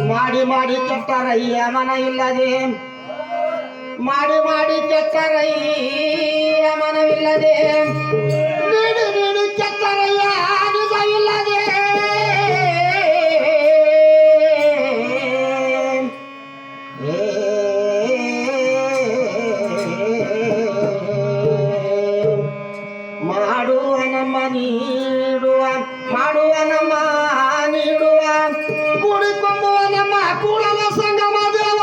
ಮಾಡಿ ಮಾಡಿ ಕೆಟ್ಟರಯ್ಯ ಮನ ಇಲ್ಲದೆ ಮಾಡಿ ಮಾಡಿ ಕೆಟ್ಟರಯ್ಯ ಮನವಿಲ್ಲದೆ ನೀಡಿ ನೀಡಿ ಕೆಟ್ಟರಯ್ಯ ನಿಜ ಇಲ್ಲದೆ ಮಾಡುವ ನಮ್ಮ ನೀಡುವ ಮಾಡುವ ನಮ್ಮ ನೀಡುವ ಕೂಡಿಕೊಂಬುವ ನಮ್ಮ ಕೂಡಲ ಸಂಗಮ ದೇವ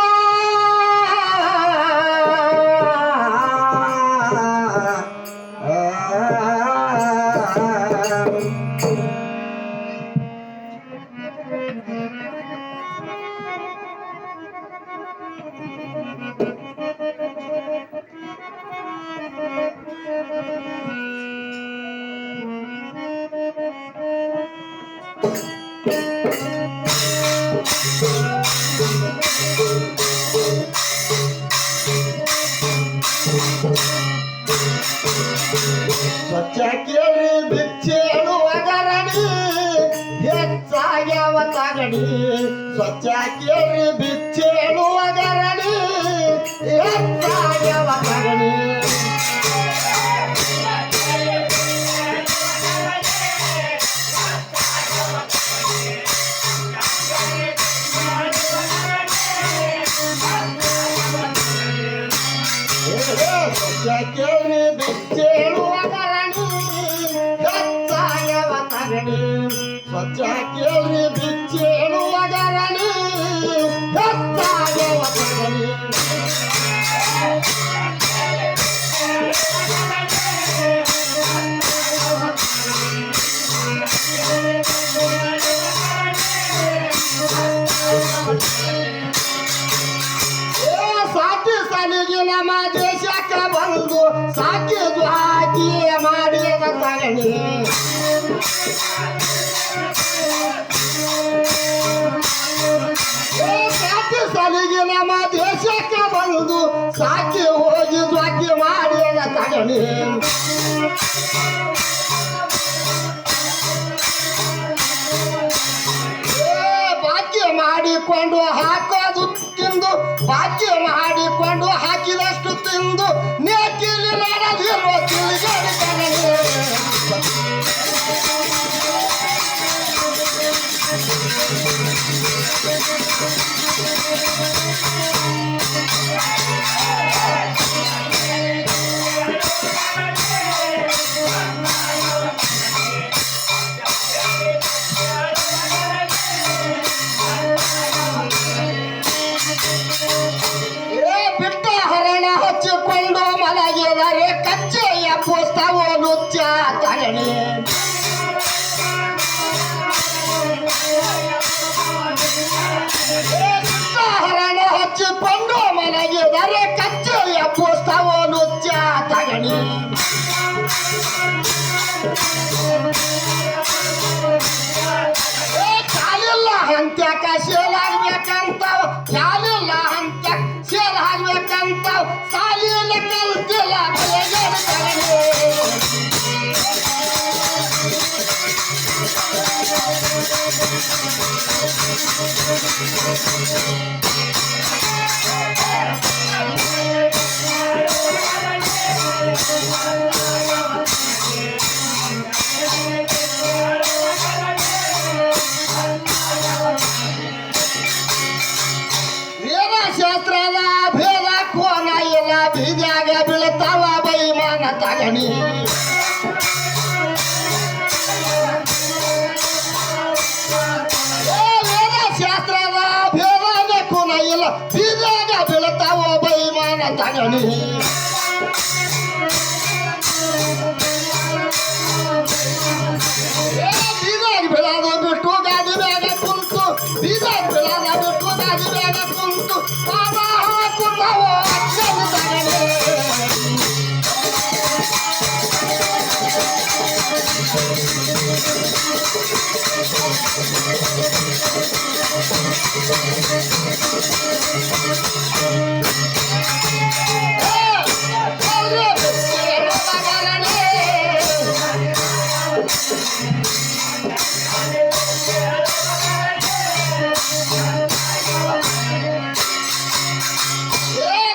ಸ್ವಚ್ಛ ಕೇಳಿ ಬಿಚ್ಚೇಳುವ ಗರಣಿ ಹೆಚ್ಚಾಗ್ಯಾವ ತಗಡಿ ಸ್ವಚ್ಛ ಕೇಳಿ ಬಿಚ್ಚೇಳುವ ಗರಣಿ ಹೆಚ್ಚಾಗ್ಯಾವ ತಗಡಿ ಸ್ವಚ್ಛ ಕೇಳಿ ಬಿಚ್ಚೇಳುವ ಗರಣಿ ಹೆಚ್ಚಾಗ್ಯಾವ ತಗಡಿ ಸ್ವಚ್ಛ ಕೇಳಿ ಬಿಚ್ಚೇಳುವ ಗರಣಿ ಹೆಚ್ಚಾಗ್ಯಾವ ತಗಡಿ ಸಾಕಿ ಸಾಲಿಗೆ ನಮ್ಮ ದೇಶಕ್ಕೆ ಬಂದು ಸಾಕಿದು ಹಾಕಿ ಮಾಡಿದ ತಗಣಿ ಸಾಕಿ ಸಾಲಿಗೆ ನಮ್ಮ ದೇಶಕ್ಕೆ ಬಂದು ಸಾಕಿ ಹೋಗಿದ್ದು ಹಾಕಿ ಮಾಡಿದ ತಗಣಿ ಬಾಕಿ ಮಾಡಿಕೊಂಡು ಹಾಕೋದು ತಿಂದು ಬಾಕಿ ಮಾಡಿಕೊಂಡು ಹಾಕಿದಷ್ಟು ತಿಂದು ನೇಕಿಲಿ ನಡೆದಿರುವ ತಿಳಿಗಡೆ ಬಿಟ್ಟ ಹರಣ ಹಚ್ಚಿಕೊಂಡು ಮಲಗಿದರೆ ಕಚ್ಚೆಯ ಪುಸ್ತವ ನುಚ್ಚ ತಗಣಿ ಬಿಟ್ಟ ಹರಣ ಹಚ್ಚಿಕೊಂಡು ಮಲಗಿದರೆ ಕಚ್ಚೆಯ ಪುಸ್ತವ ನುಚ್ಚ ತಗಣಿ ಕಾಲಿಲ್ಲ ಹಂತ್ಯಕ ಶೇಲಾಗ್ಬೇಕಂತಾವ ಕಾಲಿಲ್ಲ ಹಂತ್ಯ ಶೇಲ್ ಆಗ್ಬೇಕಂತಾವ ಸಾಲಿಲ್ಲ ಕಲ್ತಿಲ್ಲ ಶಾಸ್ತ್ರದ ಭೇದ ಕೋನ ಇಲ್ಲ ಬೀದ್ಯಾಗ ಬೀಳ್ತಾವ ಬೈ ತಗಣಿ ಶಾಸ್ತ್ರದ ಭೇದ ಕುಣ ಇಲ್ಲ ಬೀಜಾಗ ಬೀಳ್ತಾವ ಬೈಮಾನ ತಗಣಿ ಬೀಜಾಗ ಬೀಳಾದ ಬಿಟ್ಟು ಗಾದಿ ಮ್ಯಾಗ ಕುಂತು ಬೀಜಾಗ ಬೀಳಾದ ಬಿಟ್ಟು ಗಾದಿ ಮ್ಯಾಗ ಕುಂತು ಪಾದ ಹಾಕುತ್ತಾವ ಅಜ್ಜನ ತಗಣಿ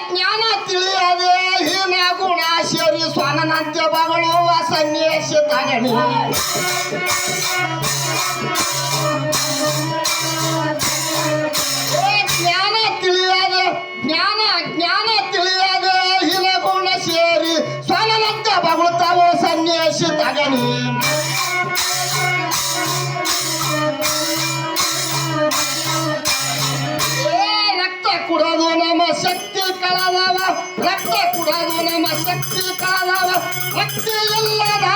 ಜ್ಞಾನ ತಿಳಿಯದೆ ಹೀನ ಗುಣ ಸೇರಿ ಸ್ವಾನಂತ್ಯ ಬಗಳುವ ಸನ್ಯಾಸ ತಗಣಿ ಜ್ಞಾನ ತಿಳಿಯದೆ ಜ್ಞಾನ ತಿಳಿಯದೆ ಹೀನ ಗುಣ ಸೇರಿ ಸ್ವಾನಂತ್ಯ ಬಗಳುತ್ತಾವ ಸನ್ಯಾಸ ತಗಣಿ ರಕ್ತ ಕುಡೋದು ನಮ್ಮ ಶಕ್ತಿ ಕಳದವ ರಕ್ತ ಕುಡೋದು ನಮ್ಮ ಶಕ್ತಿ ಕಳದವ ಭಕ್ತಿ ಇಲ್ಲದ